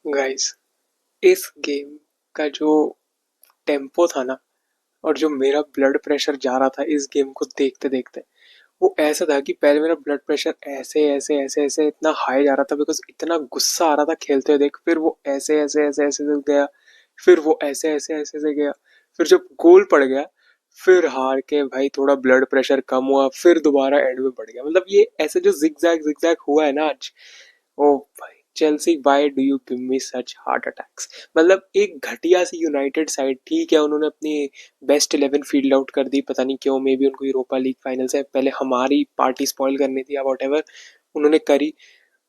Guys, इस game का जो टेम्पो था ना, और जो मेरा ब्लड प्रेशर जा रहा था इस गेम को देखते देखते, वो ऐसा था कि पहले मेरा ब्लड प्रेशर ऐसे ऐसे ऐसे ऐसे इतना हाई जा रहा था बिकॉज इतना गुस्सा आ रहा था खेलते हुए देख, फिर वो ऐसे ऐसे ऐसे ऐसे से गया, फिर वो ऐसे ऐसे ऐसे से गया, फिर जब गोल पड़ गया, फिर हार के भाई थोड़ा ब्लड प्रेशर कम हुआ, फिर दोबारा एंड में बढ़ गया। मतलब ये ऐसे जो जिग जैग हुआ है ना आज, ओ भाई Chelsea, why do you give me such heart attacks. मतलब एक घटिया सी यूनाइटेड साइड, ठीक है उन्होंने अपनी बेस्ट 11 फील्ड आउट कर दी, पता नहीं क्यों, मे बी उनको यूरोपा लीग फाइनल से पहले हमारी पार्टी स्पॉइल करनी थी या वॉट एवर उन्होंने करी,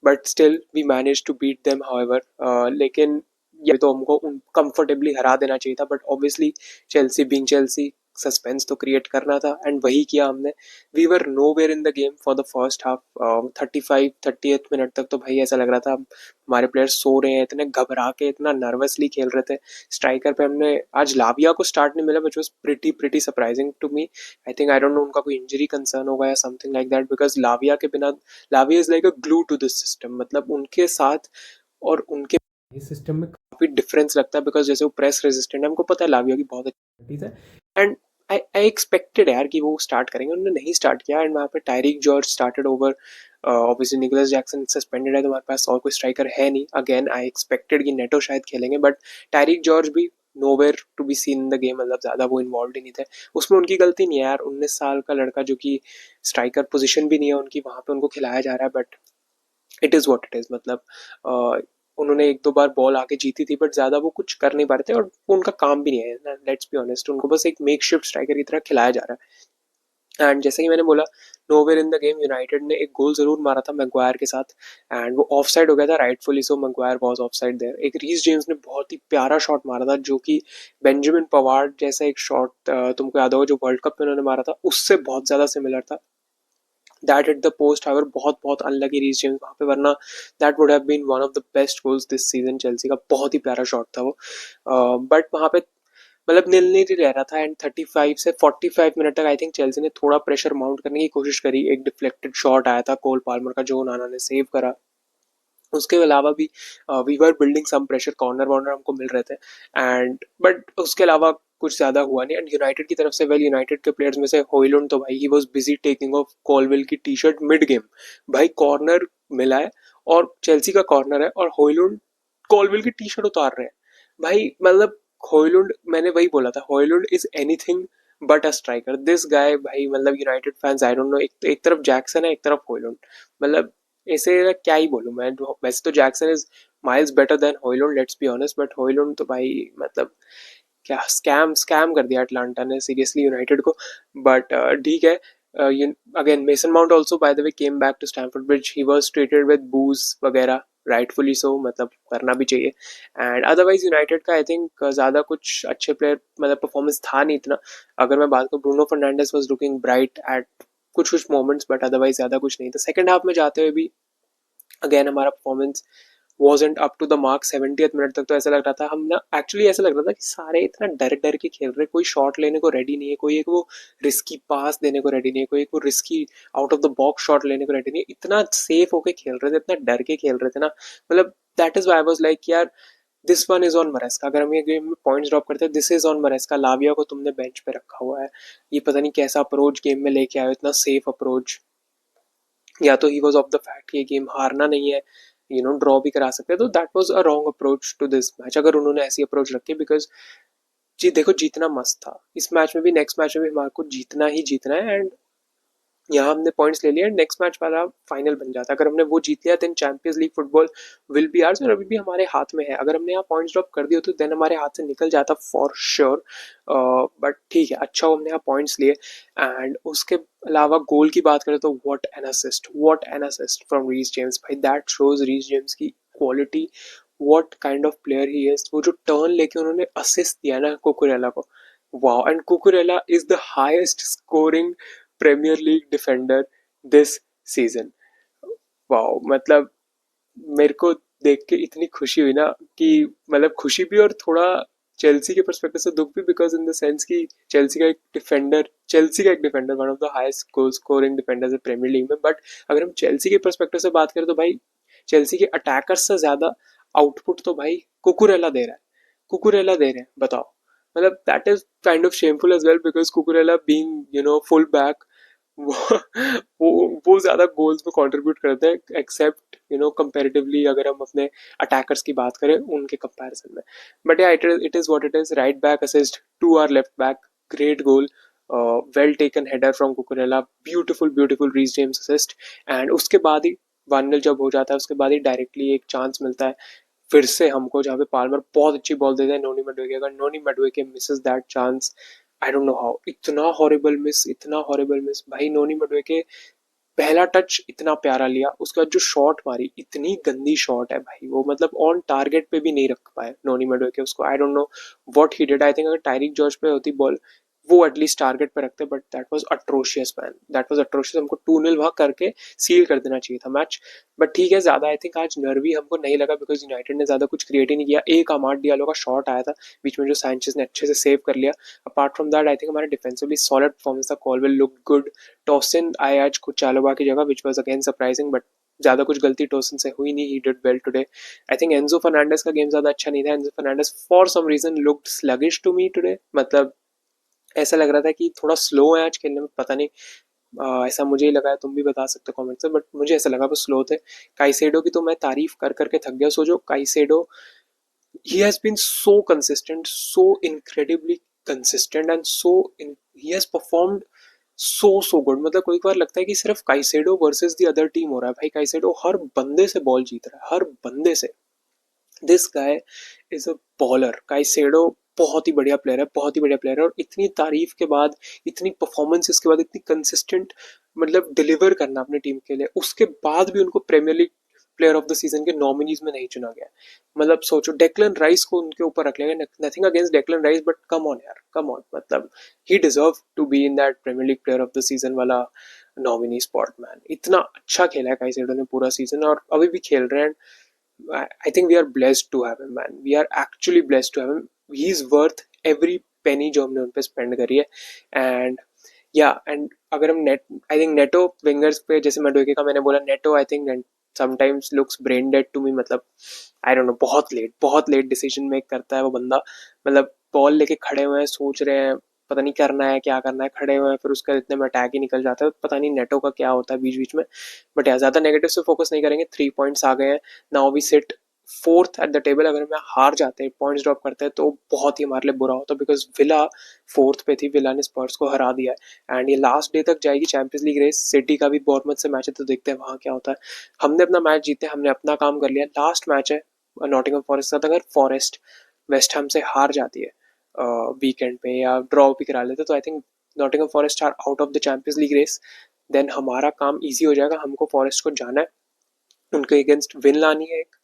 but still we manage to beat them however. लेकिन ये तो हमको कंफर्टेबली हरा देना चाहिए था, but obviously Chelsea being Chelsea suspense तो क्रिएट करना था एंड वही किया हमने। We were nowhere in the game for the first half. 35-30 minute तक तो भाई ऐसा लग रहा था हमारे प्लेयर्स सो रहे हैं, इतने घबरा के इतना नर्वसली खेल रहे थे। स्ट्राइकर पे हमने आज लाविया को स्टार्ट नहीं मिला, which was pretty pretty surprising to me. I think, I don't know उनका कोई इंजरी कंसर्न होगा या something like that, because Lavia के बिना, Lavia is like a glue to this system. मतलब उनके साथ और उनके इस सिस्टम में काफी डिफरेंस लगता है, बिकॉज जैसे वो प्रेस रेजिस्टेंट है, हमको पता है लाविया की बहुत अच्छी है, एंड आई एक्सपेक्टेड यार कि वो स्टार्ट करेंगे, उन्होंने नहीं स्टार्ट किया। एंड वहाँ पे Tyrique George started over, obviously Nicolas Jackson suspended है तो हमारे पास और कोई स्ट्राइकर है नहीं। अगेन आई एक्सपेक्टेड कि नेटो शायद खेलेंगे, बट टायरिक जॉर्ज भी nowhere to be seen in the game, मतलब ज्यादा वो इन्वॉल्व ही नहीं थे। उसमें उनकी गलती नहीं है यार, 19 साल का लड़का जो कि स्ट्राइकर पोजीशन भी नहीं है उनकी, वहां पे उनको खिलाया जा रहा है, but it is what it is. मतलब उन्होंने एक दो बार बॉल आके जीती थी, बट ज्यादा वो कुछ कर नहीं पा रहे थे, और वो उनका काम भी नहीं है, लेट्स बी ऑनेस्ट। उनको बस एक मेक शिफ्ट स्ट्राइकर की तरह खिलाया जा रहा है। एंड जैसे कि मैंने बोला, nowhere in the game, United ने एक गोल जरूर मारा था मैगवायर के साथ, एंड वो ऑफ साइड हो गया था rightfully so, Maguire was offside there. एक रीस जेम्स ने बहुत ही प्यारा शॉट मारा था, जो कि बेंजामिन पवार्ड जैसा एक शॉट, तुमको याद होगा जो वर्ल्ड कप में उन्होंने मारा था, उससे बहुत ज्यादा सिमिलर था। That hit the post, however बहुत बहुत अनलकी रीस जेम्स वहां पे, वरना that would have been one of the best goals this season. Chelsea का बहुत ही प्यारा शॉट था वो, बट वहां पे मतलब नील नील ही रह रहा था। एंड 35 से 45 मिनट तक आई थिंक चेल्सी ने थोड़ा प्रेशर माउंट करने की कोशिश करी। एक डिफ्लेक्टेड शॉट आया था कोल पाल्मर का, जो नाना ने सेव करा। उसके अलावा भी we were building some pressure, corner वॉर्नर हमको मिल रहे थे, एंड बट उसके अलावा कुछ ज्यादा हुआ नहीं। एंड यूनाइटेड की तरफ से, वेल, यूनाइटेड के प्लेयर्स में से होइलुंड तो भाई he was busy taking of Colwell की टी शर्ट मिड गेम। भाई कॉर्नर मिला है और चेल्सी का कॉर्नर है, और होइलुंड कॉलवेल की टी शर्ट उतार रहे हैं। भाई मतलब होइलुंड, मैंने वही बोला था, Hojlund is anything but a striker. This guy भाई, मतलब United fans, I don't know, एक तरफ जैक्सन है एक तरफ होइलुंड, मतलब ऐसे क्या ही बोलूं मैं। वैसे तो Jackson is miles better than Hojlund, let's be honest, but Hojlund तो भाई मतलब क्या स्कैम स्कैम कर दिया अटलांटा ने सीरियसली यूनाइटेड को। बट ठीक है। Again Mason Mount also by the way came back to Stamford Bridge, he was treated with boos वगैरह, राइटफुली सो, मतलब करना भी चाहिए। एंड अदरवाइज यूनाइटेड का आई थिंक ज्यादा कुछ अच्छे प्लेयर, मतलब परफॉर्मेंस था नहीं इतना। अगर मैं बात करूँ, Bruno Fernandes was looking bright at कुछ कुछ मोमेंट्स, बट अदरवाइज ज्यादा कुछ नहीं था। सेकंड हाफ में जाते हुए भी अगेन हमारा performance wasn't up to the mark। 70th minute तक तो ऐसा लग रहा था, हम ना एक्चुअली ऐसा लग रहा था कि सारे इतना डर डर के खेल रहे, कोई शॉट लेने को रेडी नहीं है, कोई एक वो रिस्की पास देने को रेडी नहीं है, कोई एक वो risky out of the box shot लेने को रेडी नहीं है। इतना सेफ होके खेल रहे थे, इतना डर के खेल रहे थे ना, मतलब that is why I was like यार, this one is on Maresca. अगर हम ये गेम में पॉइंट्स ड्रॉप करते हैं, this is on Maresca. Lavia को तुमने बेंच पे रखा हुआ है, ये पता नहीं कैसा अप्रोच गेम में लेके आए, इतना सेफ अप्रोच। या तो he was of the fact कि ये गेम हारना नहीं है, ड्रॉ भी करा सकते हैं, तो that was a wrong approach to this match अगर उन्होंने ऐसी अप्रोच रखी। बिकॉज जी देखो, जीतना मस्त था इस मैच में भी, नेक्स्ट मैच में भी हमारे को जीतना ही जीतना है। एंड यहाँ हमने पॉइंट्स ले लिए, नेक्स्ट मैच वाला फाइनल बन जाता। अगर हमने वो जीत लिया, then Champions League football will be ours, और अभी भी हमारे हाथ में है। अगर हमने यहाँ पॉइंट्स ड्रॉप कर दिए तो देन हमारे हाथ से निकल जाता फॉर श्योर। बट ठीक है, अच्छा हमने यहाँ पॉइंट्स लिए। एंड उसके अलावा गोल की बात करें तो what an assist from Reece James. भाई दैट शोज रीस जेम्स की quality, what kind of player he is. वो जो टर्न लेके उन्होंने असिस्ट दिया ना कुकुरेला को, wow. And Cucurella is the highest scoring Premier League defender this season. Wow, मतलब मेरे को देख के इतनी खुशी हुई ना, कि मतलब खुशी भी और थोड़ा चेल्सी के परस्पेक्टिव से दुख भी, बिकॉज इन द सेंस कि चेल्सी का एक defender one of the highest goal scoring defenders है प्रीमियर लीग में। बट अगर हम चेल्सी के परस्पेक्टिव से बात करें तो भाई, चेल्सी के अटैकर्स से ज्यादा आउटपुट तो भाई कुकुरेला दे रहा है, कुकुरेला दे रहे हैं, बताओ। मतलब that is kind of shameful as well because Cucurella being full back वो वो ज्यादा गोल्स में कंट्रीब्यूट करते हैं एक्सेप्ट कंपैरेटिवली अगर हम अपने अटैकर्स की बात करें उनके कंपैरिजन में। But yeah it is what it is, right back assist to our left back, great goal, well taken header from Cucurella, beautiful beautiful Reece James assist. And उसके बाद ही 1-0 जब हो जाता है उसके बाद ही डायरेक्टली एक चांस मिलता है फिर से हमको, जहाँ पे पाल्मर बहुत अच्छी बॉल देता है नोनी मडवेके, अगर Noni Madueke misses that chance, I don't know how, इतना हॉरिबल मिस, इतना हॉरिबल मिस भाई। नोनी मडवेके पहला टच इतना प्यारा लिया, उसके बाद जो शॉट मारी इतनी गंदी शॉट है भाई वो, मतलब ऑन टारगेट पे भी नहीं रख पाए नोनी मडवेके उसको। आई don't know what he did, I think अगर टायरिक जॉर्ज पे होती बॉल वो एटलीस्ट टारगेट पे रखते, but that was atrocious man, that was atrocious. हमको 2-0 वहां करके सील कर देना चाहिए था मैच। बट ठीक है, ज्यादा आई थिंक आज नर्वी हमको नहीं लगा बिकॉज यूनाइटेड ने ज्यादा कुछ क्रिएट ही नहीं किया। एक अमाड डियालो का शॉट आया था बीच में जो सैंचेज ने अच्छे से सेव कर लिया। Apart from that I think हमारा डिफेंसिवली सॉलिड परफॉर्मेंस था, कॉलवेल लुक गुड, टॉसिन आया आज कुछ चालोबा की जगह which was again surprising, but ज्यादा कुछ गलती टोसन से हुई नहीं, he did well today. I think Enzo Fernandez का गेम ज्यादा अच्छा नहीं था, Enzo Fernandez for some reason looked sluggish to me today, मतलब ऐसा लग रहा था कि थोड़ा स्लो है आज खेलने में, पता नहीं, ऐसा मुझे ही लगा है, तुम भी बता सकते हो कमेंट से, बट मुझे ऐसा लगा वो स्लो थे। काइसेडो की तो मैं तारीफ कर करके थक गया। सोचो Caicedo, he has been so consistent, so incredibly consistent and he has performed so good। मतलब कोई बार लगता है कि सिर्फ Caicedo versus the other team हो रहा है भाई, काइसेडो हर बंदे से बॉल जीत रहा है, हर बंदे से। This guy is a bowler, Caicedo बहुत ही बढ़िया प्लेयर है, बहुत ही बढ़िया प्लेयर है। और इतनी तारीफ के बाद, इतनी परफॉर्मेंसेस के बाद, इतनी कंसिस्टेंट मतलब डिलीवर करना अपनी टीम के लिए, उसके बाद भी उनको Premier League player of the season के नॉमिनीज में नहीं चुना गया। मतलब सोचो डेक्लन राइस को उनके ऊपर रख लेंगे, nothing against Declan Rice, but come on यार, कम ऑन, मतलब he deserve to be in that Premier League player of the season वाला नॉमिनी स्पॉट। मैन इतना अच्छा खेला है काइसेडो ने पूरा सीजन और अभी भी खेल रहे हैं। I think we are blessed to have him, man. We are actually blessed to have him. He's worth every penny जो हमने उन पे स्पेंड करी है। एंड या एंड अगर हम नेट, आई थिंक नेटो विंगर्स पे, जैसे मडोके का मैंने बोला, Neto I think sometimes looks brain dead to me, मतलब आई डोंट नो, बहुत लेट डिसीजन मेक करता है वो बंदा। मतलब बॉल लेके खड़े हुए हैं, सोच रहे हैं पता नहीं करना है क्या करना है, खड़े हुए हैं, फिर उसका इतने में अटैक ही निकल जाता है, पता नहीं नेटो का क्या होता है बीच बीच में। बट यार ज्यादा नेगेटिव से फोकस नहीं करेंगे, 3 पॉइंट्स आ गए हैं, now we sit fourth at the table. अगर हम हार जाते हैं, पॉइंट्स ड्रॉप करते हैं, तो बहुत ही हमारे लिए बुरा होता है बिकॉज विला फोर्थ पे थी, विला ने स्पर्स को हरा दिया है एंड ये लास्ट डे तक जाएगी चैंपियंस लीग रेस। सिटी का भी बोर्नमथ से मैच है, तो देखते हैं वहां क्या होता है। हमने अपना मैच जीते, हमने अपना काम कर लिया, लास्ट मैच है नॉटिंघम फॉरेस्ट का। अगर फॉरेस्ट वेस्ट हैम से हार जाती है वीकेंड पे या ड्रॉ भी करा लेते, तो I think Nottingham Forest are out of the Champions League race. Then हमारा काम इजी हो जाएगा, हमको फॉरेस्ट को जाना है, उनके अगेंस्ट विन लानी है एक,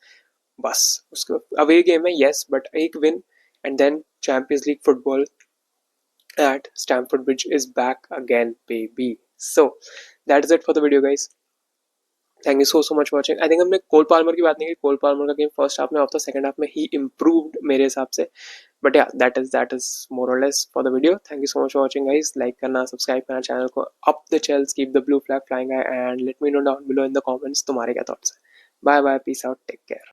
बस। उसके अवे गेम है यस, बट एक win and then Champions League football at Stamford Bridge is back again, baby. So that is it for the video, guys. Thank you so much watching. I think हमने कोल Palmer की बात नहीं की, कोल Palmer का game first half में of था, second half में ही improved मेरे हिसाब से। बट या that is more or less for the video. Thank you so much for watching guys. Like करना, सब्सक्राइब करना चैनल को, up the Chels, keep the blue flag flying, and let me know down below in the comments तुम्हारे क्या thoughts है। Bye bye, peace out, take care.